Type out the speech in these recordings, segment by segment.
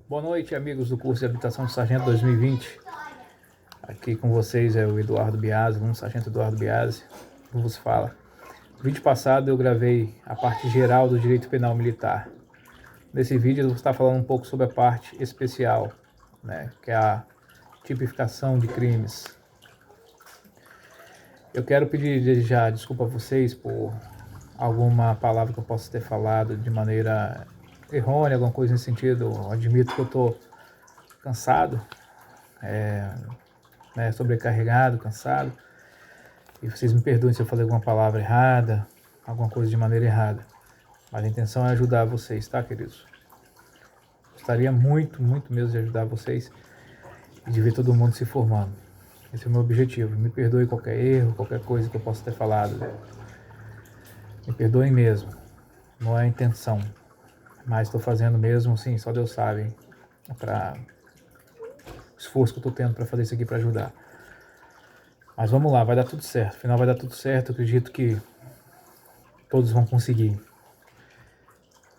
Boa noite, amigos do curso de Habilitação do Sargento 2020. Aqui com vocês é o Eduardo Biasi, aluno Sargento Eduardo Biasi, como vos fala. No vídeo passado eu gravei a parte geral do direito penal militar. Nesse vídeo eu vou estar falando um pouco sobre a parte especial, que é a tipificação de crimes. Eu quero pedir desde já desculpa a vocês por alguma palavra que eu possa ter falado de maneira errônea, alguma coisa nesse sentido. Eu admito que eu estou cansado, sobrecarregado, cansado, e vocês me perdoem se eu falei alguma palavra errada, alguma coisa de maneira errada, mas a intenção é ajudar vocês, tá, queridos? Gostaria muito mesmo de ajudar vocês e de ver todo mundo se formando. Esse é o meu objetivo. Me perdoe qualquer erro, qualquer coisa que eu possa ter falado. Me perdoem mesmo, não é a intenção, mas estou fazendo mesmo, sim, só Deus sabe, para o esforço que eu estou tendo para fazer isso aqui para ajudar. Mas vamos lá, vai dar tudo certo, afinal vai dar tudo certo, eu acredito que todos vão conseguir.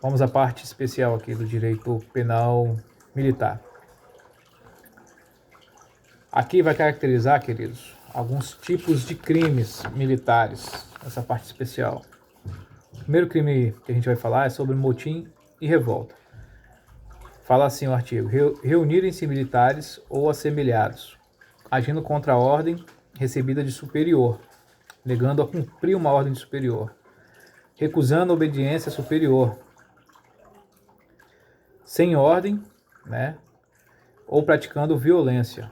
Vamos à parte especial aqui do direito penal militar. Aqui vai caracterizar, queridos, alguns tipos de crimes militares, essa parte especial. O primeiro crime que a gente vai falar é sobre motim e revolta. Fala assim o artigo: reunirem-se militares ou assemelhados, agindo contra a ordem recebida de superior, negando a cumprir uma ordem de superior, recusando a obediência superior, sem ordem, ou praticando violência,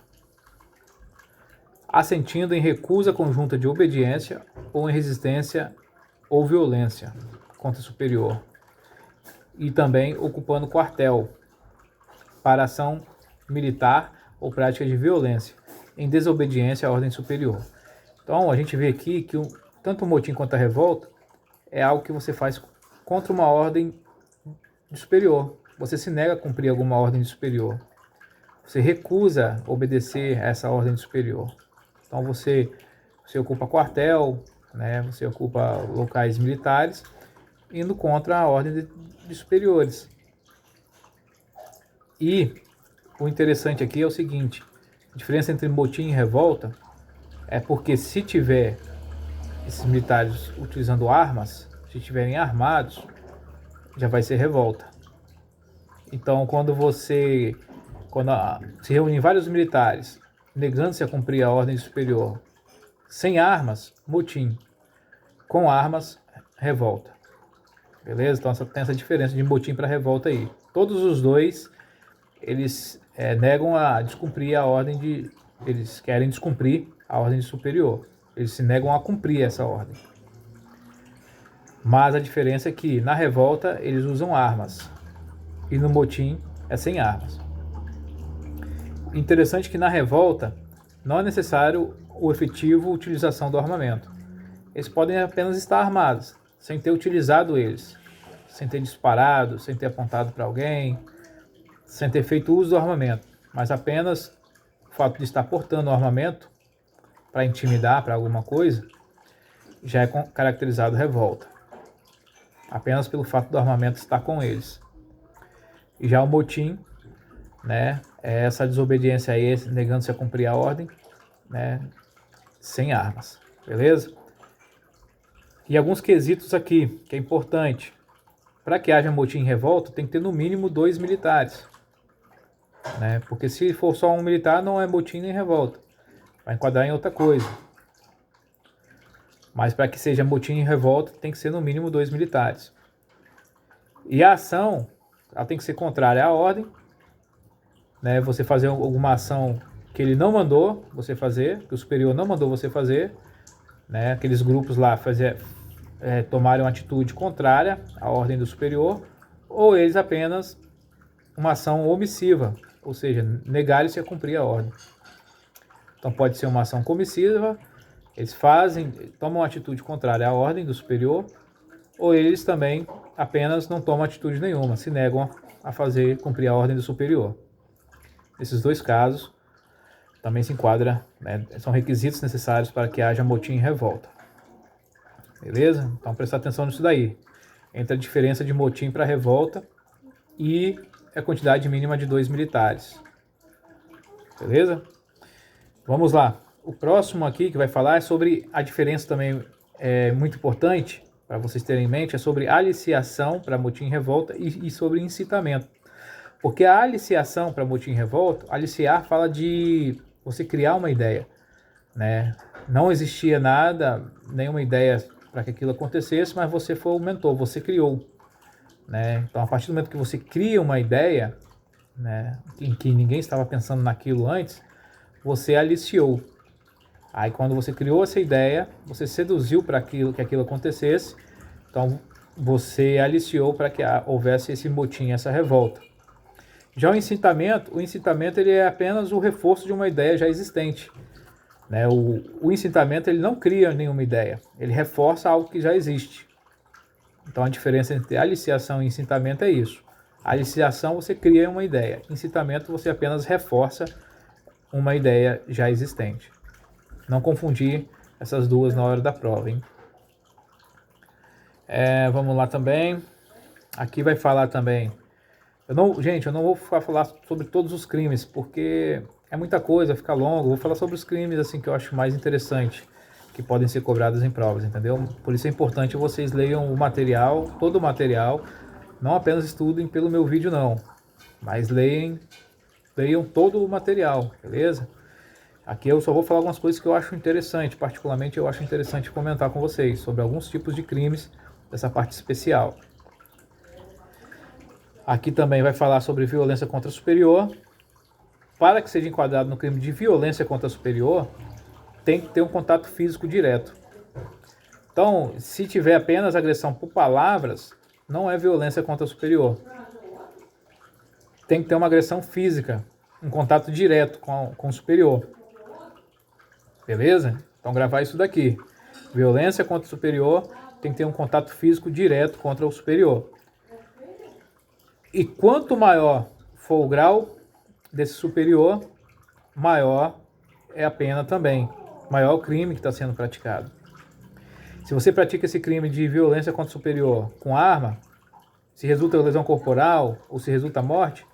assentindo em recusa conjunta de obediência ou em resistência ou violência contra o superior, e também ocupando quartel para ação militar ou prática de violência, em desobediência à ordem superior. Então, a gente vê aqui que tanto o motim quanto a revolta é algo que você faz contra uma ordem de superior. Você se nega a cumprir alguma ordem de superior. Você recusa obedecer a essa ordem de superior. Então, você ocupa quartel, você ocupa locais militares, indo contra a ordem de superiores. E o interessante aqui é o seguinte: a diferença entre motim e revolta é porque se tiver esses militares utilizando armas, se estiverem armados, já vai ser revolta. Então, quando se reúnem vários militares negando-se a cumprir a ordem superior, sem armas, motim; com armas, revolta. Beleza? Então tem essa diferença de motim para revolta aí. Todos os dois, eles negam a descumprir a ordem eles querem descumprir a ordem de superior. Eles se negam a cumprir essa ordem. Mas a diferença é que na revolta eles usam armas e no motim é sem armas. Interessante que na revolta não é necessário o efetivo utilização do armamento. Eles podem apenas estar armados, sem ter utilizado eles, sem ter disparado, sem ter apontado para alguém, sem ter feito uso do armamento, mas apenas o fato de estar portando o armamento para intimidar, para alguma coisa, já é caracterizado revolta, apenas pelo fato do armamento estar com eles. E já o motim, é essa desobediência aí, negando-se a cumprir a ordem, sem armas, beleza? E alguns quesitos aqui, que é importante. Para que haja motim e revolta, tem que ter no mínimo 2 militares. Porque se for só um militar, não é motim nem revolta. Vai enquadrar em outra coisa. Mas para que seja motim e revolta, tem que ser no mínimo 2 militares. E a ação, ela tem que ser contrária à ordem. Você fazer alguma ação que ele não mandou você fazer, que o superior não mandou você fazer. Aqueles grupos lá tomarem uma atitude contrária à ordem do superior, ou eles apenas uma ação omissiva, ou seja, negarem-se a cumprir a ordem. Então pode ser uma ação comissiva, eles tomam uma atitude contrária à ordem do superior, ou eles também apenas não tomam atitude nenhuma, se negam a cumprir a ordem do superior. Nesses dois casos, também se enquadra, são requisitos necessários para que haja motim e revolta. Beleza? Então prestar atenção nisso daí. Entre a diferença de motim para revolta e é a quantidade mínima de 2 militares. Beleza? Vamos lá. O próximo aqui que vai falar é sobre a diferença também, muito importante, para vocês terem em mente, é sobre aliciação para motim e revolta e sobre incitamento. Porque a aliciação para motim e revolta, aliciar fala de você criar uma ideia, né? Não existia nada, nenhuma ideia para que aquilo acontecesse, mas você foi o mentor, você criou, né? Então, a partir do momento que você cria uma ideia, né, em que ninguém estava pensando naquilo antes, você aliciou. Aí, quando você criou essa ideia, você seduziu para que aquilo acontecesse, então você aliciou para que houvesse esse motim, essa revolta. Já o incitamento ele é apenas o reforço de uma ideia já existente, né? O incitamento ele não cria nenhuma ideia, ele reforça algo que já existe. Então a diferença entre aliciação e incitamento é isso. A aliciação você cria uma ideia, incitamento você apenas reforça uma ideia já existente. Não confundir essas duas na hora da prova, hein? Vamos lá também. Aqui vai falar também. Gente, eu não vou falar sobre todos os crimes, porque é muita coisa, fica longo. Vou falar sobre os crimes assim que eu acho mais interessante, que podem ser cobrados em provas, entendeu? Por isso é importante vocês leiam o material, todo o material, não apenas estudem pelo meu vídeo não, mas leiam todo o material, beleza? Aqui eu só vou falar algumas coisas que eu acho interessante, particularmente eu acho interessante comentar com vocês sobre alguns tipos de crimes dessa parte especial. Aqui também vai falar sobre violência contra superior. Para que seja enquadrado no crime de violência contra superior, tem que ter um contato físico direto. Então, se tiver apenas agressão por palavras, não é violência contra superior. Tem que ter uma agressão física, um contato direto com o superior. Beleza? Então, gravar isso daqui. Violência contra o superior tem que ter um contato físico direto contra o superior. E quanto maior for o grau desse superior, maior é a pena também. Maior o crime que está sendo praticado. Se você pratica esse crime de violência contra o superior com arma, se resulta lesão corporal ou se resulta morte,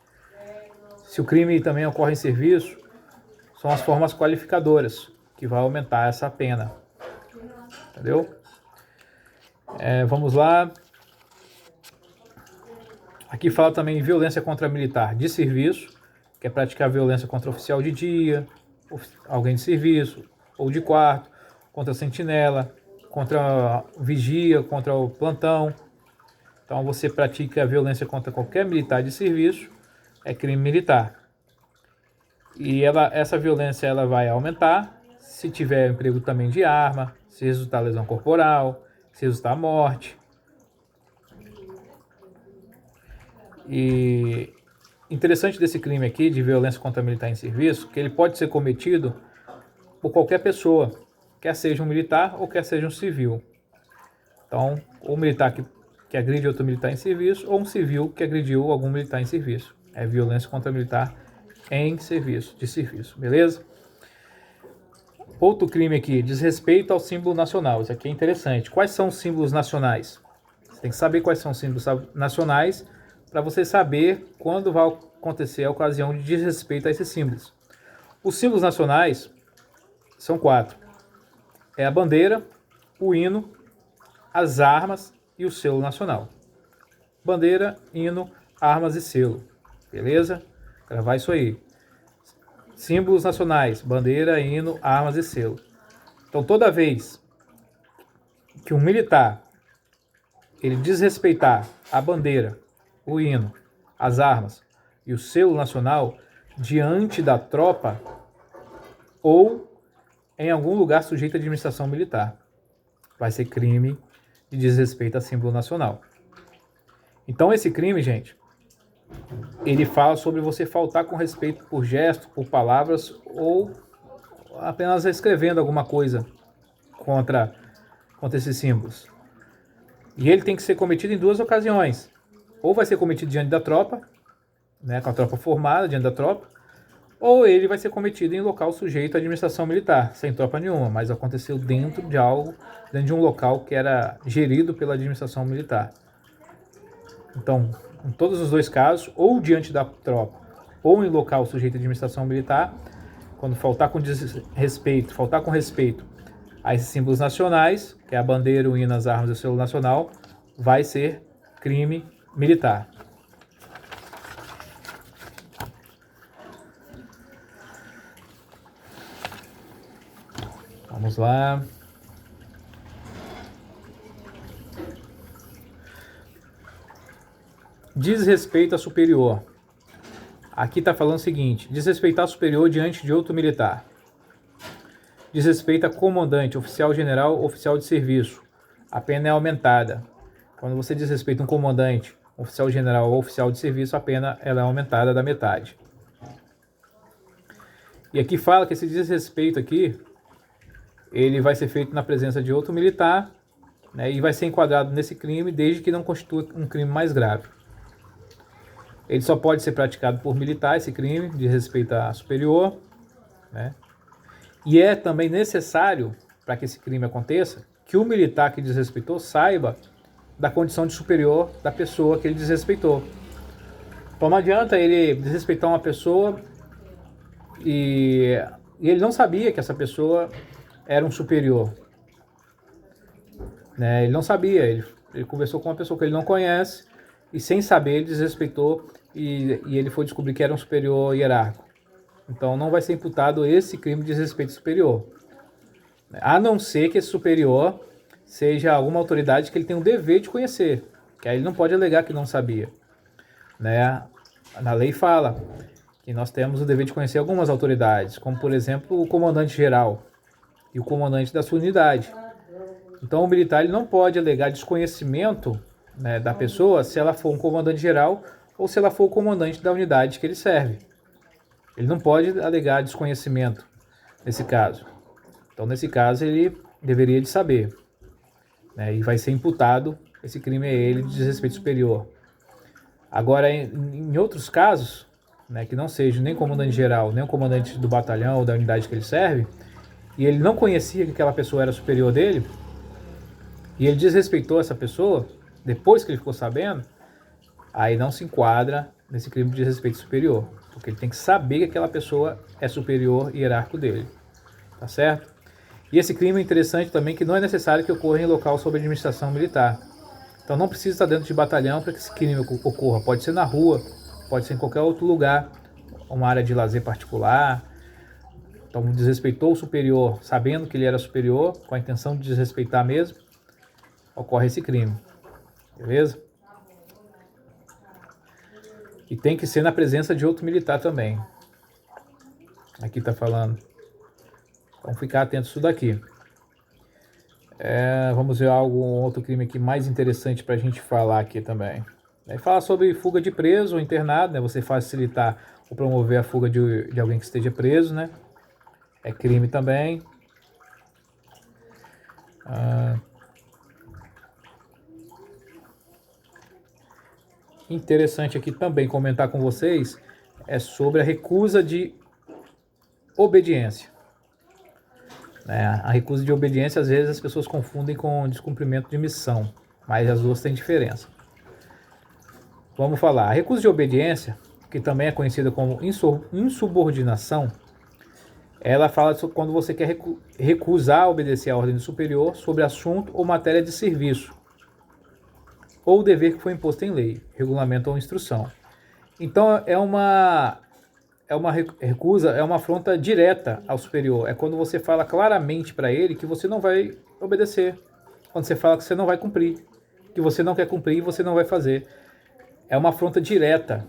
se o crime também ocorre em serviço, são as formas qualificadoras que vai aumentar essa pena. Entendeu? Vamos lá. Aqui fala também violência contra militar de serviço, que é praticar violência contra oficial de dia, alguém de serviço ou de quarto, contra sentinela, contra vigia, contra o plantão. Então você pratica a violência contra qualquer militar de serviço, é crime militar. E essa violência ela vai aumentar se tiver emprego também de arma, se resultar lesão corporal, se resultar morte. E interessante desse crime aqui, de violência contra militar em serviço, que ele pode ser cometido por qualquer pessoa, quer seja um militar ou quer seja um civil. Então, ou um militar que agride outro militar em serviço, ou um civil que agrediu algum militar em serviço. É violência contra militar em serviço, de serviço, beleza? Outro crime aqui, desrespeito ao símbolo nacional. Isso aqui é interessante. Quais são os símbolos nacionais? Você tem que saber quais são os símbolos nacionais para você saber quando vai acontecer a ocasião de desrespeito a esses símbolos. Os símbolos nacionais são 4. É a bandeira, o hino, as armas e o selo nacional. Bandeira, hino, armas e selo. Beleza? Gravar isso aí. Símbolos nacionais, bandeira, hino, armas e selo. Então toda vez que um militar ele desrespeitar a bandeira, o hino, as armas e o selo nacional diante da tropa ou em algum lugar sujeito à administração militar, vai ser crime de desrespeito a símbolo nacional. Então esse crime, gente, ele fala sobre você faltar com respeito por gesto, por palavras ou apenas escrevendo alguma coisa contra esses símbolos. E ele tem que ser cometido em 2 ocasiões. Ou vai ser cometido diante da tropa, né, com a tropa formada diante da tropa, ou ele vai ser cometido em local sujeito à administração militar, sem tropa nenhuma, mas aconteceu dentro de um local que era gerido pela administração militar. Então, Em todos os dois casos, ou diante da tropa, ou em local sujeito à administração militar, quando faltar com respeito a esses símbolos nacionais, que é a bandeira, o hino, as armas e o selo nacional, vai ser crime militar. Vamos lá. Desrespeito a superior. Aqui está falando o seguinte: desrespeitar superior diante de outro militar. Desrespeito a comandante, oficial general, oficial de serviço. A pena é aumentada. Quando você desrespeita um comandante, oficial general ou oficial de serviço, a pena ela é aumentada da metade. E aqui fala que esse desrespeito aqui, ele vai ser feito na presença de outro militar, né, e vai ser enquadrado nesse crime desde que não constitua um crime mais grave. Ele só pode ser praticado por militar, esse crime de respeito a superior, né? E é também necessário, para que esse crime aconteça, que o militar que desrespeitou saiba da condição de superior da pessoa que ele desrespeitou. Então não adianta ele desrespeitar uma pessoa e ele não sabia que essa pessoa era um superior, né? Ele não sabia, ele conversou com uma pessoa que ele não conhece e sem saber ele desrespeitou e ele foi descobrir que era um superior hierárquico. Então não vai ser imputado esse crime de desrespeito superior, a não ser que esse superior seja alguma autoridade que ele tem o dever de conhecer, que aí ele não pode alegar que não sabia, né? Na lei fala que nós temos o dever de conhecer algumas autoridades, como por exemplo o comandante geral e o comandante da sua unidade. Então o militar ele não pode alegar desconhecimento, né, da pessoa se ela for um comandante geral ou se ela for o comandante da unidade que ele serve. Ele não pode alegar desconhecimento nesse caso. Então nesse caso ele deveria de saber, né, e vai ser imputado esse crime a ele de desrespeito superior. Agora em outros casos, né, que não seja nem comandante geral, nem o comandante do batalhão ou da unidade que ele serve, e ele não conhecia que aquela pessoa era superior dele, e ele desrespeitou essa pessoa, depois que ele ficou sabendo, aí não se enquadra nesse crime de desrespeito superior, porque ele tem que saber que aquela pessoa é superior hierárquico dele, tá certo? E esse crime é interessante também que não é necessário que ocorra em local sob administração militar. Então não precisa estar dentro de batalhão para que esse crime ocorra, pode ser na rua, pode ser em qualquer outro lugar, uma área de lazer particular. Então desrespeitou o superior, sabendo que ele era superior, com a intenção de desrespeitar mesmo, ocorre esse crime, beleza? E tem que ser na presença de outro militar também. Aqui está falando. Vamos ficar atentos a isso daqui. Vamos ver outro crime aqui mais interessante para a gente falar aqui também. Fala sobre fuga de preso ou internado, né? Você facilitar ou promover a fuga de alguém que esteja preso, né? É crime também. Interessante aqui também comentar com vocês é sobre a recusa de obediência. A recusa de obediência, às vezes as pessoas confundem com descumprimento de missão, mas as duas têm diferença. Vamos falar. A recusa de obediência, que também é conhecida como insubordinação, ela fala sobre quando você quer recusar obedecer à ordem do superior sobre assunto ou matéria de serviço, ou dever que foi imposto em lei, regulamento ou instrução. Então é uma recusa, é uma afronta direta ao superior. É quando você fala claramente para ele que você não vai obedecer. Quando você fala que você não vai cumprir, que você não quer cumprir e você não vai fazer. É uma afronta direta,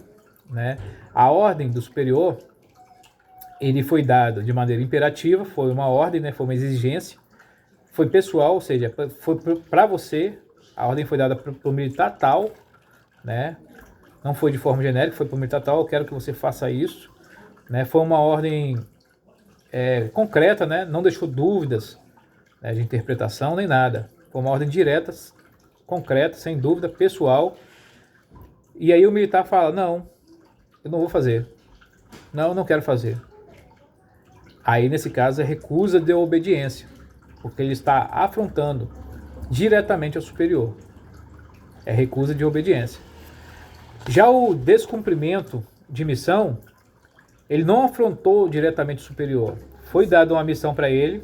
né? A ordem do superior, ele foi dado de maneira imperativa, foi uma ordem, né? Foi uma exigência, foi pessoal, ou seja, foi para você. A ordem foi dada para o militar tal, né? Não foi de forma genérica, foi para o militar tal, eu quero que você faça isso, né? Foi uma ordem concreta, né? Não deixou dúvidas, né, de interpretação nem nada. Foi uma ordem direta, concreta, sem dúvida, pessoal. E aí o militar fala, não, eu não vou fazer. Não, eu não quero fazer. Aí nesse caso é recusa de obediência, porque ele está afrontando diretamente ao superior. É recusa de obediência. Já o descumprimento de missão, ele não afrontou diretamente o superior. Foi dada uma missão para ele,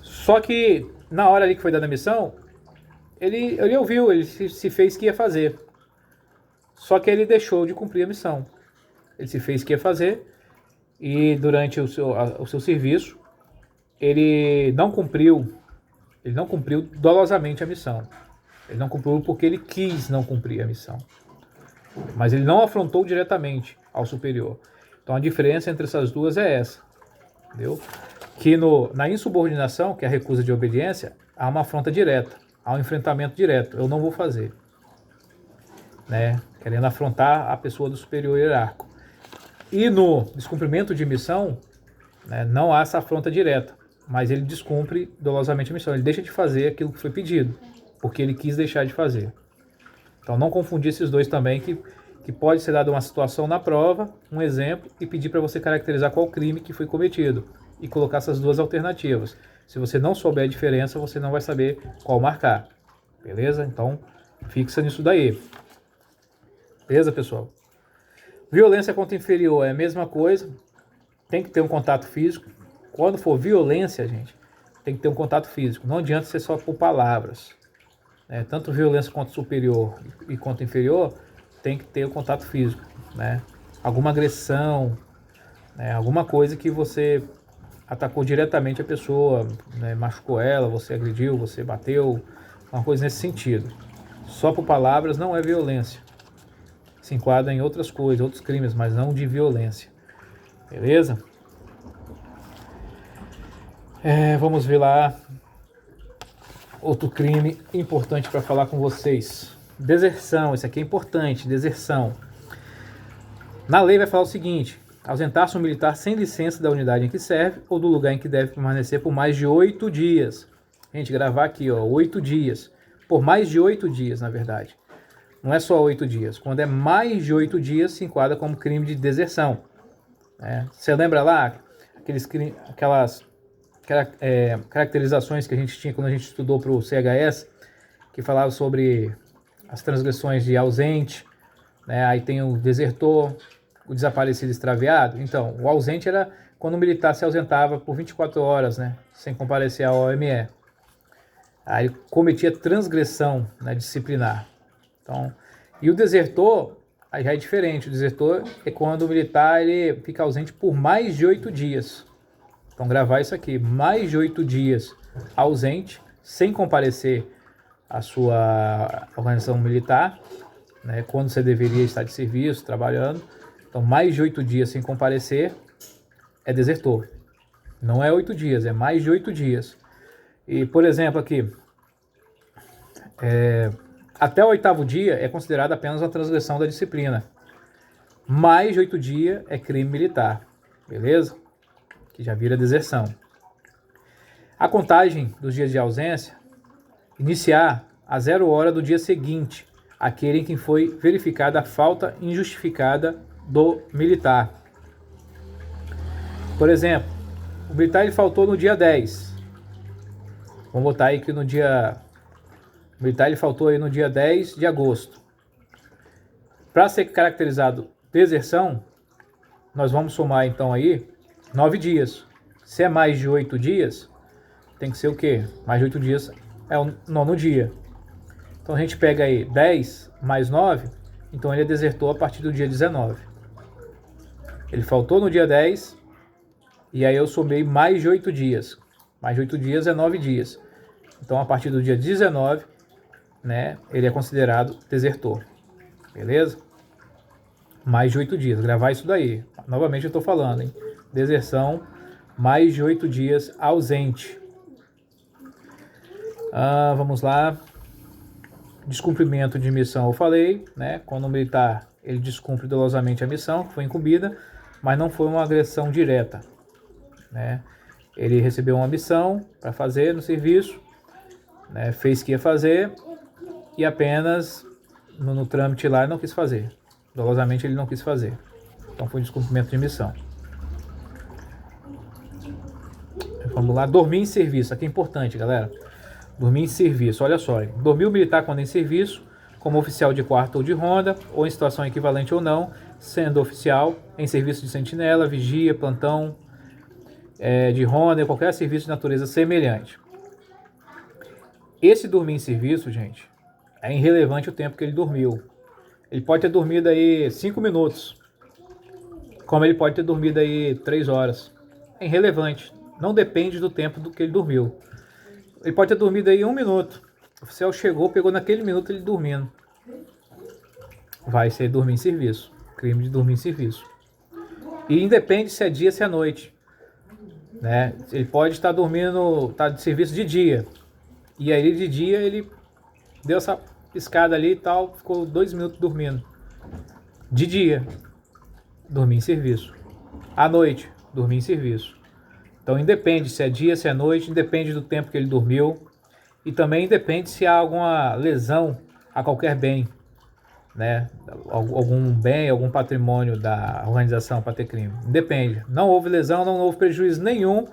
só que na hora ali que foi dada a missão, ele ouviu, ele se fez que ia fazer. Só que ele deixou de cumprir a missão. Ele se fez que ia fazer e durante o seu serviço, ele não cumpriu dolosamente a missão. Ele não cumpriu porque ele quis não cumprir a missão. Mas ele não afrontou diretamente ao superior. Então a diferença entre essas duas é essa. Entendeu? Que na insubordinação, que é a recusa de obediência, há uma afronta direta, há um enfrentamento direto. Eu não vou fazer. Né? Querendo afrontar a pessoa do superior hierárquico. E no descumprimento de missão, né, não há essa afronta direta, mas ele descumpre dolosamente a missão. Ele deixa de fazer aquilo que foi pedido, porque ele quis deixar de fazer. Então não confundir esses dois também, que pode ser dada uma situação na prova, um exemplo, e pedir para você caracterizar qual crime que foi cometido, e colocar essas duas alternativas. Se você não souber a diferença, você não vai saber qual marcar. Beleza? Então fixa nisso daí. Beleza, pessoal? Violência contra inferior é a mesma coisa, tem que ter um contato físico. Quando for violência, gente, tem que ter um contato físico. Não adianta ser só por palavras. Né? Tanto violência contra superior e contra inferior, tem que ter o contato físico. Né? Alguma agressão, né? Alguma coisa que você atacou diretamente a pessoa, né? Machucou ela, você agrediu, você bateu, uma coisa nesse sentido. Só por palavras não é violência. Se enquadra em outras coisas, outros crimes, mas não de violência. Beleza? Vamos ver lá outro crime importante para falar com vocês. Deserção, esse aqui é importante, deserção. Na lei vai falar o seguinte: ausentar-se um militar sem licença da unidade em que serve ou do lugar em que deve permanecer por mais de 8 dias. Gente, gravar aqui, ó, 8 dias. Por mais de 8 dias, na verdade. Não é só 8 dias. Quando é mais de 8 dias, se enquadra como crime de deserção. Você lembra lá aquelas caracterizações que a gente tinha quando a gente estudou para o CHS, que falava sobre as transgressões de ausente, né? Aí tem o desertor, o desaparecido extraviado. Então, o ausente era quando o militar se ausentava por 24 horas, né? Sem comparecer ao OME. Aí ele cometia transgressão, né, disciplinar. Então, e o desertor, aí já é diferente. O desertor é quando o militar ele fica ausente por mais de 8 dias. Então, gravar isso aqui: mais de 8 dias ausente, sem comparecer à sua organização militar, né, quando você deveria estar de serviço, trabalhando. Então, mais de 8 dias sem comparecer é desertor. Não é 8 dias, é mais de 8 dias. E, por exemplo, aqui, até o 8º dia é considerado apenas uma transgressão da disciplina. Mais de 8 dias é crime militar. Beleza? Que já vira deserção. A contagem dos dias de ausência iniciar a 0 hora do dia seguinte, aquele em que foi verificada a falta injustificada do militar. Por exemplo, o militar ele faltou no dia 10. Vamos botar aí que o militar ele faltou aí no dia 10 de agosto. Para ser caracterizado deserção, nós vamos somar então aí 9 dias. Se é mais de 8 dias, tem que ser o quê? Mais de 8 dias é o 9º dia. Então a gente pega aí 10 mais 9, então ele desertou a partir do dia 19. Ele faltou no dia 10, e aí eu somei mais de 8 dias. Mais de 8 dias é 9 dias. Então a partir do dia 19, né, ele é considerado desertor. Beleza? Mais de 8 dias. Gravar isso daí. Novamente eu estou falando, hein? Deserção, mais de 8 dias ausente. Vamos lá. Descumprimento de missão eu falei, né? Quando o militar ele descumpre dolosamente a missão que foi incumbida, mas não foi uma agressão direta, né? Ele recebeu uma missão para fazer no serviço, né? Fez que ia fazer e apenas no trâmite lá ele não quis fazer. Dolosamente ele não quis fazer. Então foi descumprimento de missão. Vamos lá, dormir em serviço. Aqui é importante, galera. Dormir em serviço, olha só. Dormiu o militar quando em serviço, como oficial de quarto ou de ronda, ou em situação equivalente ou não, sendo oficial em serviço de sentinela, vigia, plantão, de ronda, ou qualquer serviço de natureza semelhante. Esse dormir em serviço, gente, é irrelevante o tempo que ele dormiu. Ele pode ter dormido aí 5 minutos, como ele pode ter dormido aí 3 horas. É irrelevante, não depende do tempo do que ele dormiu. Ele pode ter dormido aí 1 minuto. O oficial chegou, pegou naquele minuto ele dormindo. Vai ser dormir em serviço. Crime de dormir em serviço. E independe se é dia ou se é noite. Né? Ele pode estar dormindo, tá de serviço de dia. E aí de dia ele deu essa piscada ali e tal, ficou 2 minutos dormindo. De dia, dormir em serviço. À noite, dormir em serviço. Então independe se é dia, se é noite, independe do tempo que ele dormiu. E também depende se há alguma lesão a qualquer bem, né? Algum bem, algum patrimônio da organização para ter crime. Depende. Não houve lesão, não houve prejuízo nenhum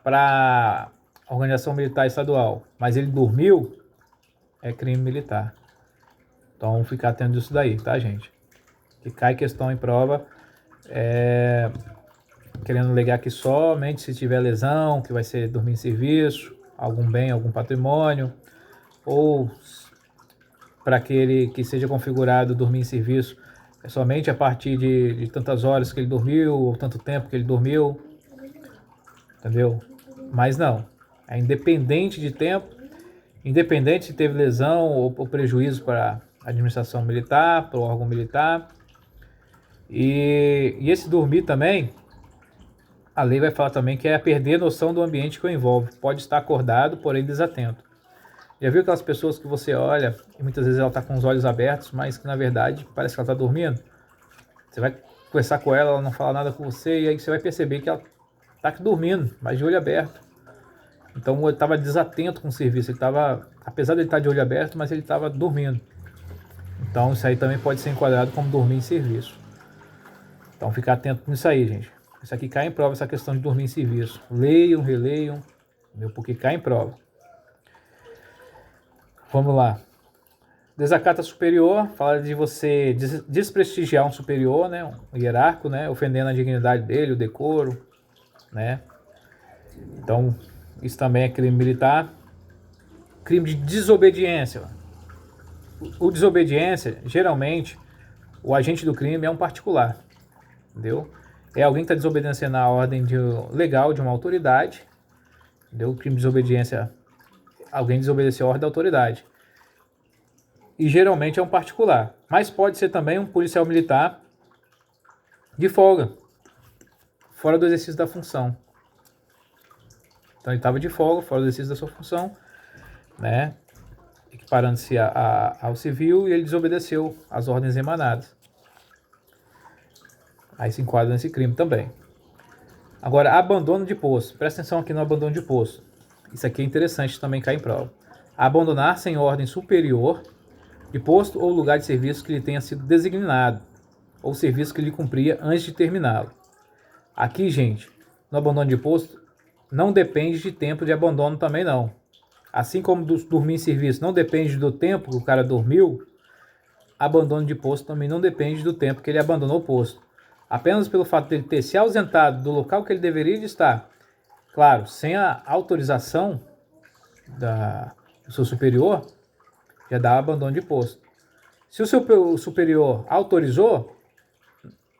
para a organização militar estadual. Mas ele dormiu, é crime militar. Então ficar atento disso daí, tá, gente? Que cai questão em prova, querendo alegar que somente se tiver lesão, que vai ser dormir em serviço, algum bem, algum patrimônio, ou para aquele que seja configurado dormir em serviço somente a partir de tantas horas que ele dormiu, ou tanto tempo que ele dormiu, entendeu? Mas não, é independente de tempo, independente se teve lesão ou prejuízo para a administração militar, para o órgão militar. E esse dormir também, a lei vai falar também que é perder noção do ambiente que o envolve. Pode estar acordado, porém desatento. Já viu aquelas pessoas que você olha e muitas vezes ela está com os olhos abertos, mas que na verdade parece que ela está dormindo? Você vai conversar com ela, ela não fala nada com você, e aí você vai perceber que ela está dormindo, mas de olho aberto. Então ele estava desatento com o serviço, ele estava, apesar de ele estar de olho aberto, mas ele estava dormindo. Então isso aí também pode ser enquadrado como dormir em serviço. Então ficar atento nisso aí, gente. Isso aqui cai em prova, essa questão de dormir em serviço. Leiam, releiam, porque cai em prova. Vamos lá. Desacata superior, fala de você desprestigiar um superior, né, um hierárquico, né, ofendendo a dignidade dele, o decoro, né. Então, isso também é crime militar. Crime de desobediência. O desobediência, geralmente, o agente do crime é um particular, entendeu? É alguém que está desobedecendo a ordem legal de uma autoridade, entendeu? O crime de desobediência, alguém desobedeceu a ordem da autoridade. E geralmente é um particular, mas pode ser também um policial militar de folga, fora do exercício da função. Então ele estava de folga, fora do exercício da sua função, né? Equiparando-se ao civil, e ele desobedeceu às ordens emanadas. Aí se enquadra nesse crime também. Agora, abandono de posto. Presta atenção aqui no abandono de posto. Isso aqui é interessante, também cai em prova. Abandonar sem ordem superior de posto ou lugar de serviço que lhe tenha sido designado, ou serviço que lhe cumpria antes de terminá-lo. Aqui, gente, no abandono de posto, não depende de tempo de abandono também não. Assim como dormir em serviço não depende do tempo que o cara dormiu, abandono de posto também não depende do tempo que ele abandonou o posto. Apenas pelo fato de ele ter se ausentado do local que ele deveria de estar, claro, sem a autorização do seu superior, já dá abandono de posto. Se o seu superior autorizou,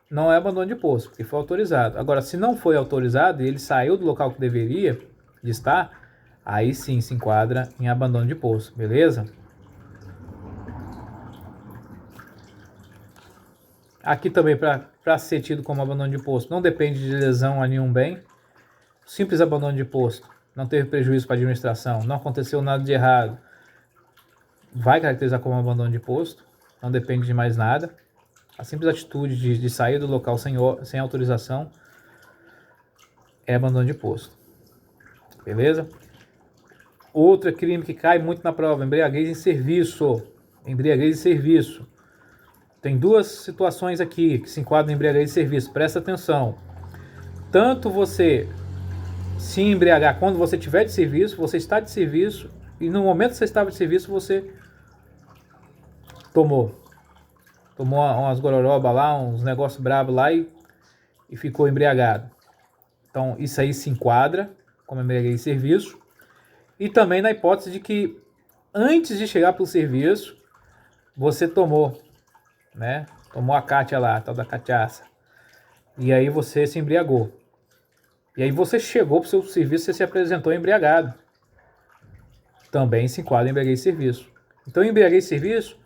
não é abandono de posto, porque foi autorizado. Agora, se não foi autorizado e ele saiu do local que deveria de estar, aí sim se enquadra em abandono de posto, beleza? Aqui também, para ser tido como abandono de posto, não depende de lesão a nenhum bem. Simples abandono de posto, não teve prejuízo para a administração, não aconteceu nada de errado, vai caracterizar como abandono de posto, não depende de mais nada. A simples atitude de sair do local sem autorização é abandono de posto. Beleza? Outro crime que cai muito na prova, embriaguez em serviço. Embriaguez em serviço. Tem duas situações aqui que se enquadram em embriaguez em serviço. Presta atenção. Tanto você se embriagar quando você estiver de serviço, você está de serviço, e no momento que você estava de serviço, você tomou umas gororoba lá, uns negócios bravos lá e ficou embriagado. Então isso aí se enquadra como embriaguez de serviço. E também na hipótese de que antes de chegar para o serviço, você tomou, né? Tomou a cátia lá, a tal da cachaça. E aí você se embriagou. E aí você chegou para o seu serviço, você se apresentou embriagado. Também se enquadra em embriaguez de serviço. Então, embriaguez de serviço,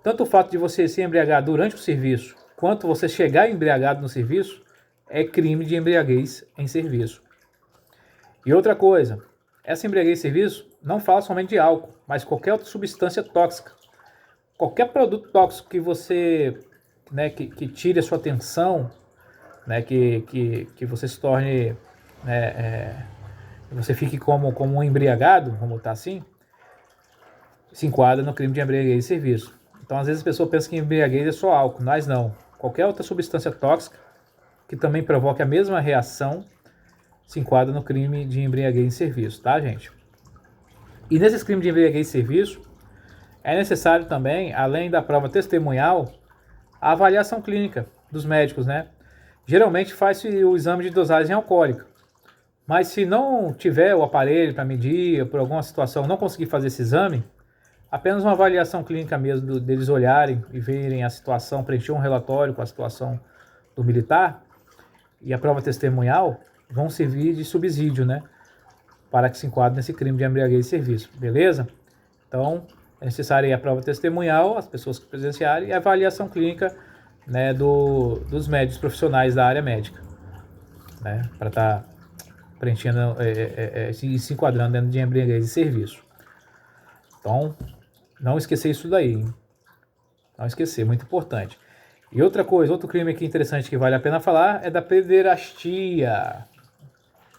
tanto o fato de você se embriagar durante o serviço, quanto você chegar embriagado no serviço, é crime de embriaguez em serviço. E outra coisa, essa embriaguez de serviço não fala somente de álcool, mas qualquer outra substância tóxica. Qualquer produto tóxico que você, né, que tire a sua atenção, né, que você se torne, né, você fique como um embriagado, vamos botar assim, se enquadra no crime de embriaguez de serviço. Então, às vezes, a pessoa pensa que embriaguez é só álcool, mas não. Qualquer outra substância tóxica que também provoque a mesma reação se enquadra no crime de embriaguez em serviço, tá, gente? E nesses crimes de embriaguez em serviço, é necessário também, além da prova testemunhal, a avaliação clínica dos médicos, né? Geralmente faz-se o exame de dosagem alcoólica, mas se não tiver o aparelho para medir, por alguma situação não conseguir fazer esse exame, apenas uma avaliação clínica mesmo deles olharem e verem a situação, preencher um relatório com a situação do militar e a prova testemunhal vão servir de subsídio, né? Para que se enquadre nesse crime de embriaguez de serviço, beleza? Então, é necessária a prova testemunhal, as pessoas que presenciarem, e a avaliação clínica, né, dos médicos profissionais da área médica, né? Para estar preenchendo e se enquadrando dentro de embriaguez de serviço. Então, não esquecer isso daí, hein? Não esquecer, muito importante. E outra coisa, outro crime aqui interessante que vale a pena falar é da pederastia.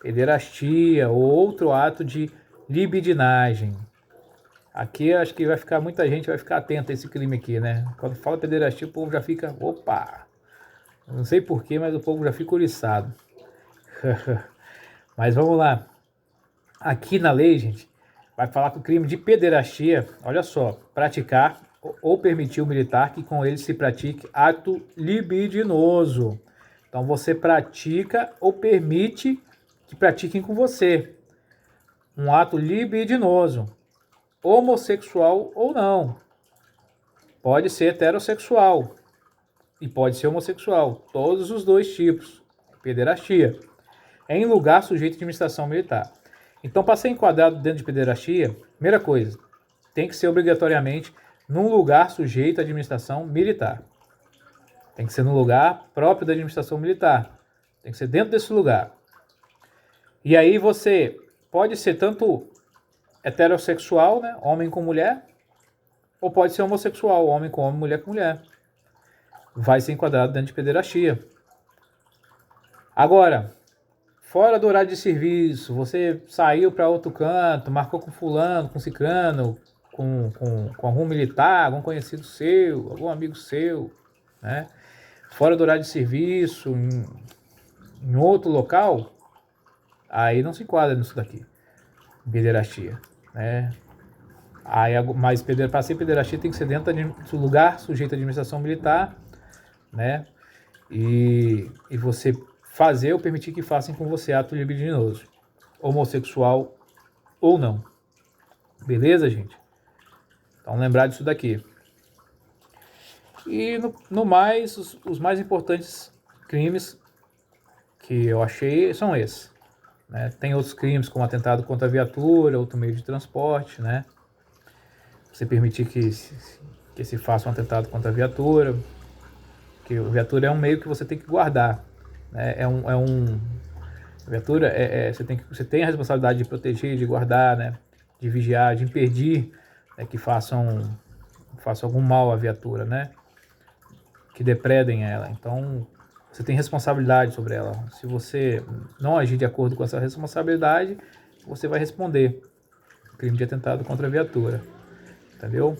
Pederastia, ou outro ato de libidinagem. Aqui acho que muita gente vai ficar atenta a esse crime aqui, né? Quando fala pederastia, o povo já fica, opa! Não sei porquê, mas o povo já fica oriçado. Mas vamos lá. Aqui na lei, gente, vai falar que o crime de pederastia, olha só, praticar ou permitir o militar que com ele se pratique ato libidinoso. Então você pratica ou permite que pratiquem com você um ato libidinoso, homossexual ou não. Pode ser heterossexual e pode ser homossexual, todos os dois tipos, pederastia, em lugar sujeito de administração militar. Então, para ser enquadrado dentro de pederastia, primeira coisa, tem que ser obrigatoriamente num lugar sujeito à administração militar. Tem que ser num lugar próprio da administração militar. Tem que ser dentro desse lugar. E aí você pode ser tanto heterossexual, né, homem com mulher, ou pode ser homossexual, homem com homem, mulher com mulher. Vai ser enquadrado dentro de pederastia. Agora, fora do horário de serviço, você saiu para outro canto, marcou com fulano, com cicrano, com algum militar, algum conhecido seu, algum amigo seu, né? Fora do horário de serviço, em outro local, aí não se enquadra nisso daqui, pederastia, né? Aí, mas para ser pederastia tem que ser dentro do lugar sujeito à administração militar, né? E você fazer ou permitir que façam com você ato libidinoso, homossexual ou não. Beleza, gente? Então lembrar disso daqui. E no mais, os mais importantes crimes que eu achei são esses, né? Tem outros crimes como atentado contra a viatura, outro meio de transporte, né? Você permitir que se faça um atentado contra a viatura, que a viatura é um meio que você tem que guardar, né? A viatura você tem a responsabilidade de proteger, de guardar, né? De vigiar, de impedir, né, que façam algum mal à viatura, né? Que depredem ela. Então, você tem responsabilidade sobre ela. Se você não agir de acordo com essa responsabilidade, você vai responder. Crime de atentado contra a viatura. Entendeu?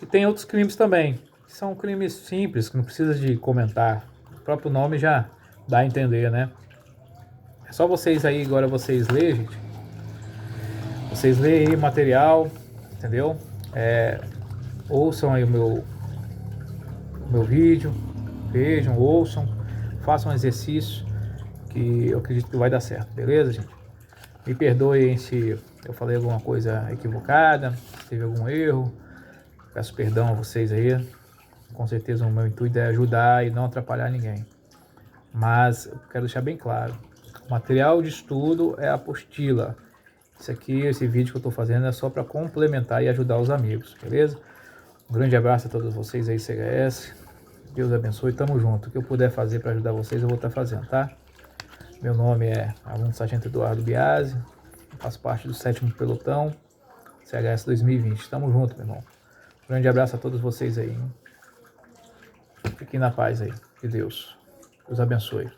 E tem outros crimes também, que são crimes simples, que não precisa de comentar. O próprio nome já dá a entender, né? É só vocês aí, agora vocês lerem, gente. Vocês leem aí o material, entendeu? ouçam aí o meu vídeo, vejam, ouçam, façam um exercício que eu acredito que vai dar certo, beleza, gente? Me perdoem se eu falei alguma coisa equivocada, se teve algum erro, peço perdão a vocês aí. Com certeza o meu intuito é ajudar e não atrapalhar ninguém. Mas eu quero deixar bem claro, o material de estudo é a apostila. Esse vídeo que eu estou fazendo é só para complementar e ajudar os amigos, beleza? Um grande abraço a todos vocês aí, CHS. Deus abençoe, tamo junto. O que eu puder fazer para ajudar vocês, eu vou estar fazendo, tá? Meu nome é Aluno Sargento Eduardo Biasi, faço parte do 7º Pelotão, CHS 2020. Tamo junto, meu irmão. Um grande abraço a todos vocês aí, hein? Fiquem na paz aí, de Deus. Deus abençoe.